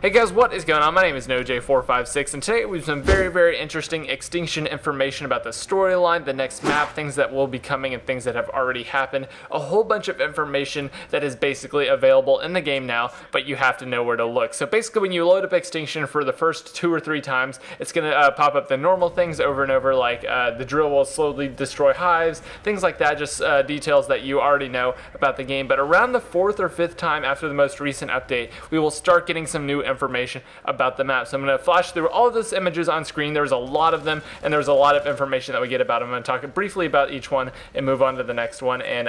Hey guys, what is going on? My name is NoJ456, and today we have some very interesting Extinction information about the storyline, the next map, things that will be coming, and things that have already happened. A whole bunch of information that is basically available in the game now, but you have to know where to look. So basically, when you load up Extinction for the first 2 or 3 times, it's going to pop up the normal things over and over, like the drill will slowly destroy hives, things like that, just details that you already know about the game. But around the 4th or 5th time after the most recent update, we will start getting some new information about the map. So I'm going to flash through all of those images on screen. There's a lot of them, and there's a lot of information that we get about them. I'm going to talk briefly about each one and move on to the next one. And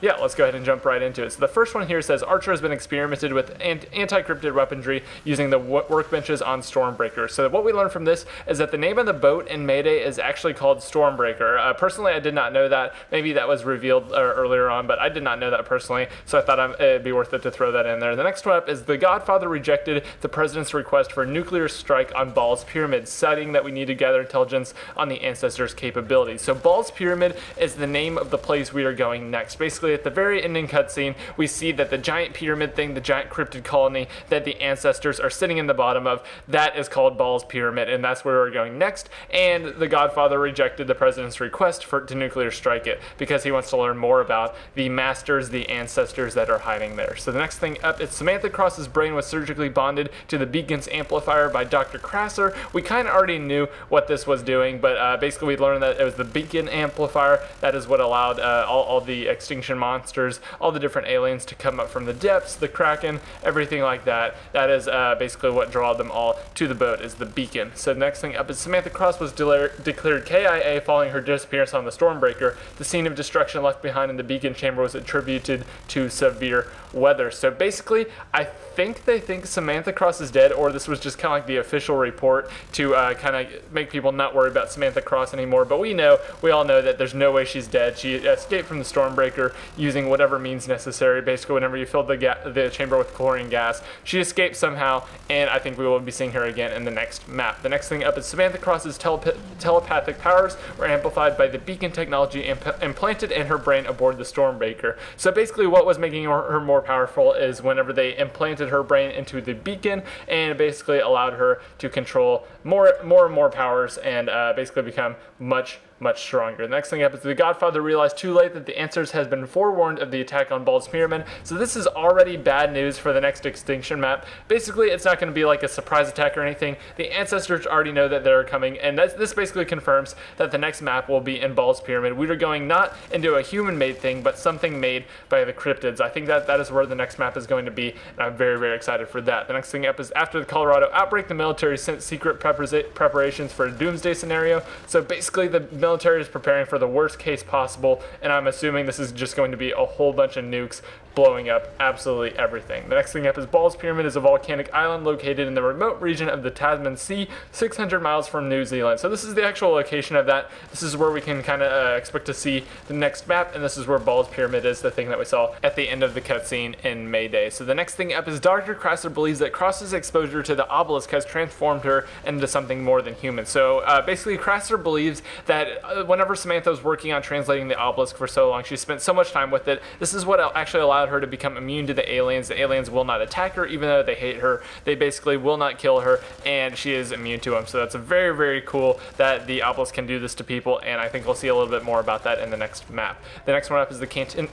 yeah, let's go ahead and jump right into it. So the first one here says Archer has been experimented with anti-cryptid weaponry using the workbenches on Stormbreaker. So what we learned from this is that the name of the boat in Mayday is actually called Stormbreaker. Personally, I did not know that. Maybe that was revealed earlier on, but I did not know that personally, so I thought it'd be worth it to throw that in there. The next one up is the Godfather rejected the president's request for a nuclear strike on Ball's Pyramid, citing that we need to gather intelligence on the ancestors' capabilities. So Ball's Pyramid is the name of the place we are going next. Basically, at the very ending cutscene, we see that the giant pyramid thing, the giant cryptid colony that the ancestors are sitting in the bottom of, that is called Ball's Pyramid, and that's where we're going next. And the Godfather rejected the president's request to nuclear strike it because he wants to learn more about the masters, the ancestors that are hiding there. So the next thing up is Samantha Cross's brain was surgically bonded to the beacon's amplifier by Dr. Crasser. We kind of already knew what this was doing, but basically we learned that it was the beacon amplifier that is what allowed all the Extinction monsters, all the different aliens to come up from the depths, the Kraken, everything like that. That is basically what drew them all to the boat, is the beacon. So the next thing up is Samantha Cross was declared KIA following her disappearance on the Stormbreaker. The scene of destruction left behind in the beacon chamber was attributed to severe weather. So basically, I think they think Samantha Cross is dead, or this was just kind of like the official report to kind of make people not worry about Samantha Cross anymore. But we all know that there's no way she's dead. She escaped from the Stormbreaker using whatever means necessary. Basically, whenever you filled the chamber with chlorine gas, she escaped somehow, and I think we will be seeing her again in the next map. The next thing up is Samantha Cross's telepathic powers were amplified by the beacon technology implanted in her brain aboard the Stormbreaker. So basically, what was making her more powerful is whenever they implanted her brain into the beacon and basically allowed her to control more and more powers and basically become much stronger. The next thing up is the Godfather realized too late that the Answers has been forewarned of the attack on Ball's Pyramid. So this is already bad news for the next Extinction map. Basically, it's not going to be like a surprise attack or anything. The Ancestors already know that they're coming, and this basically confirms that the next map will be in Ball's Pyramid. We are going not into a human-made thing, but something made by the cryptids. I think that is where the next map is going to be, and I'm very excited for that. The next thing up is after the Colorado outbreak, the military sent secret preparations for a doomsday scenario. So basically, the military is preparing for the worst case possible, and I'm assuming this is just going to be a whole bunch of nukes blowing up absolutely everything. The next thing up is Ball's Pyramid is a volcanic island located in the remote region of the Tasman Sea, 600 miles from New Zealand. So this is the actual location of that. This is where we can kind of expect to see the next map, and this is where Ball's Pyramid is, the thing that we saw at the end of the cutscene in Mayday. So the next thing up is Dr. Crasser believes that Cross's exposure to the obelisk has transformed her into something more than human. So basically, Crasser believes that whenever Samantha was working on translating the obelisk for so long, she spent so much time with it. This is what actually allowed her to become immune to the aliens. The aliens will not attack her, even though they hate her. They basically will not kill her, and she is immune to them. So that's very cool that the obelisk can do this to people, and I think we'll see a little bit more about that in the next map. The next one up is the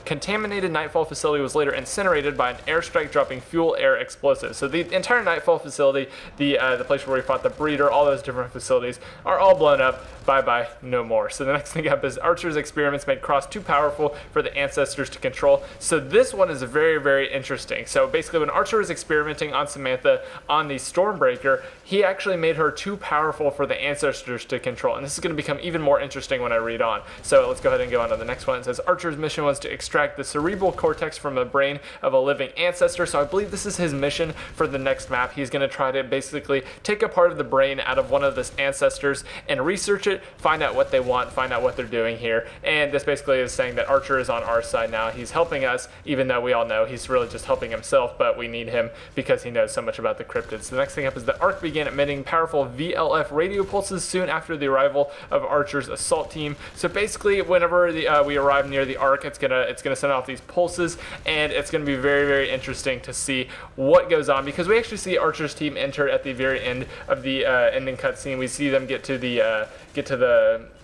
contaminated Nightfall facility was later incinerated by an airstrike dropping fuel-air explosives. So the entire Nightfall facility, the place where we fought the Breeder, all those different facilities are all blown up. Bye, no more. So the next thing up is Archer's experiments made Cross too powerful for the Ancestors to control. So this one is very interesting. So basically, when Archer was experimenting on Samantha on the Stormbreaker, he actually made her too powerful for the Ancestors to control. And this is going to become even more interesting when I read on. So let's go ahead and go on to the next one. It says Archer's mission was to extract the cerebral cortex from the brain of a living ancestor. So I believe this is his mission for the next map. He's going to try to basically take a part of the brain out of one of the ancestors and research it, find out what they want, find out what they're doing here. And this basically is saying that Archer is on our side now. He's helping us, even even though we all know he's really just helping himself, but we need him because he knows so much about the cryptids. So the next thing up is that ARC began emitting powerful VLF radio pulses soon after the arrival of Archer's assault team. So basically, whenever we arrive near the ARC, it's gonna send off these pulses, and it's gonna be very, very interesting to see what goes on, because we actually see Archer's team enter at the very end of the ending cutscene. We see them get to the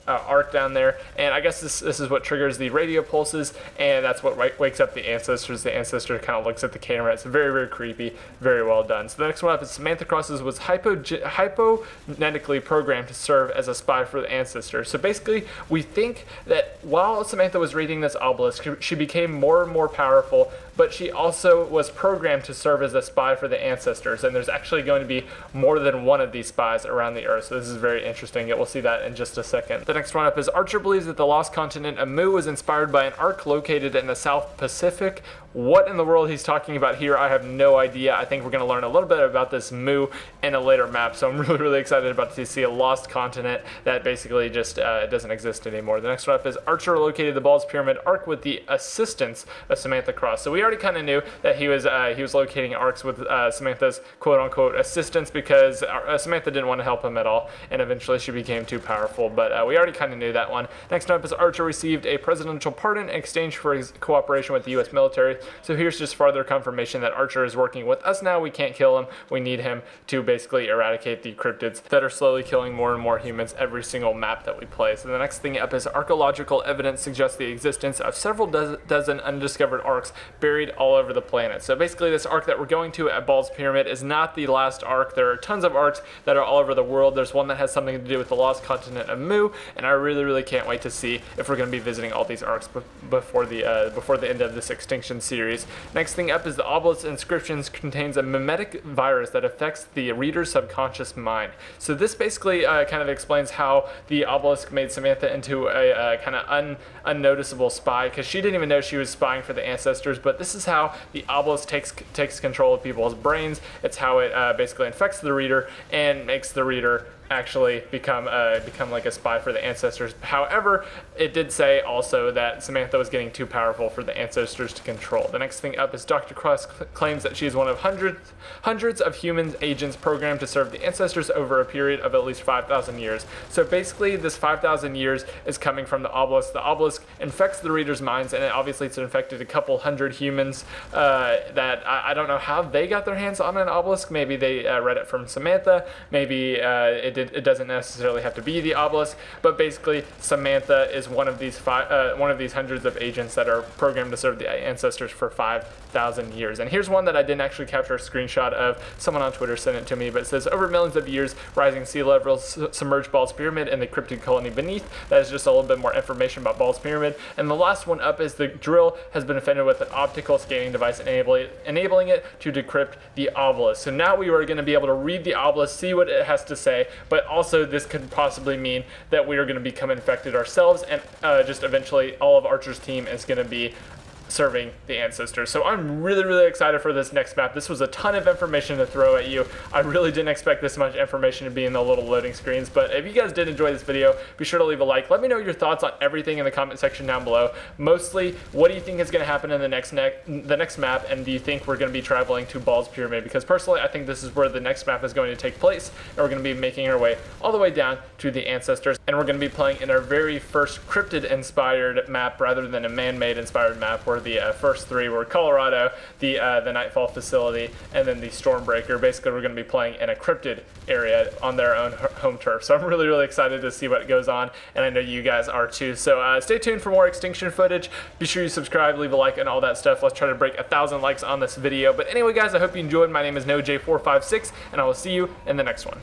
ARC down there, and I guess this is what triggers the radio pulses, and that's what wakes up the ancestors. The ancestor kind of looks at the camera. It's very, very creepy, very well done. So the next one up is Samantha Crosses was hypogenetically programmed to serve as a spy for the ancestors. So basically, we think that while Samantha was reading this obelisk, she became more and more powerful, but she also was programmed to serve as a spy for the ancestors, and there's actually going to be more than one of these spies around the Earth, so this is very interesting. We'll see that in just a second. The next one up is Archer believes that the lost continent of Mu was inspired by an arc located in the South Pacific. What in the world he's talking about here, I have no idea. I think we're going to learn a little bit about this Mu in a later map, so I'm really, really excited about to see a lost continent that basically just doesn't exist anymore. The next one up is Archer located the Ball's Pyramid arc with the assistance of Samantha Cross. So we already kind of knew that he was locating arcs with Samantha's quote-unquote assistance, because Samantha didn't want to help him at all, and eventually she became too powerful, but we already kind of knew that one. Next up is Archer received a presidential pardon in exchange for his cooperation with the U.S. military. So here's just further confirmation that Archer is working with us now. We can't kill him. We need him to basically eradicate the cryptids that are slowly killing more and more humans every single map that we play. So the next thing up is archaeological evidence suggests the existence of several dozen undiscovered arcs buried all over the planet. So basically, this arc that we're going to at Ball's Pyramid is not the last arc. There are tons of arcs that are all over the world. There's one that has something to do with the lost continent of Mu, and I really, really can't wait to see if we're going to be visiting all these arcs before the end of this Extinction series. Next thing up is the obelisk inscriptions contains a mimetic virus that affects the reader's subconscious mind. So this basically kind of explains how the obelisk made Samantha into a kind of unnoticeable spy, because she didn't even know she was spying for the ancestors, but this is how the obelisk takes control of people's brains. It's how it basically infects the reader and makes the reader actually become like a spy for the ancestors. However, it did say also that Samantha was getting too powerful for the ancestors to control. The next thing up is Dr. Cross claims that she is one of hundreds of human agents programmed to serve the ancestors over a period of at least 5,000 years. So basically, this 5,000 years is coming from the obelisk. The obelisk infects the reader's minds, and obviously it's infected a couple hundred humans that I don't know how they got their hands on an obelisk. Maybe they read it from Samantha. Maybe it doesn't necessarily have to be the obelisk, but basically Samantha is one of these hundreds of agents that are programmed to serve the ancestors for 5,000 years. And here's one that I didn't actually capture a screenshot of. Someone on Twitter sent it to me, but it says, over millions of years, rising sea levels submerged Ball's Pyramid and the cryptid colony beneath. That is just a little bit more information about Ball's Pyramid. And the last one up is the drill has been fitted with an optical scanning device enabling it to decrypt the obelisk. So now we are going to be able to read the obelisk, see what it has to say, but also this could possibly mean that we are going to become infected ourselves, and just eventually all of Archer's team is going to be serving the ancestors. So I'm really, really excited for this next map. This was a ton of information to throw at you. I really didn't expect this much information to be in the little loading screens, but if you guys did enjoy this video, be sure to leave a like. Let me know your thoughts on everything in the comment section down below. Mostly, what do you think is going to happen in the next map, and do you think we're going to be traveling to Ball's Pyramid? Because personally, I think this is where the next map is going to take place, and we're going to be making our way all the way down to the ancestors, and we're going to be playing in our very first cryptid-inspired map rather than a man-made inspired map, where the first three were Colorado, the Nightfall facility, and then the Stormbreaker. Basically, we're going to be playing in a cryptid area on their own home turf. So I'm really, really excited to see what goes on, and I know you guys are too. So stay tuned for more Extinction footage. Be sure you subscribe, leave a like, and all that stuff. Let's try to break 1,000 likes on this video. But anyway, guys, I hope you enjoyed. My name is NoJ456, and I will see you in the next one.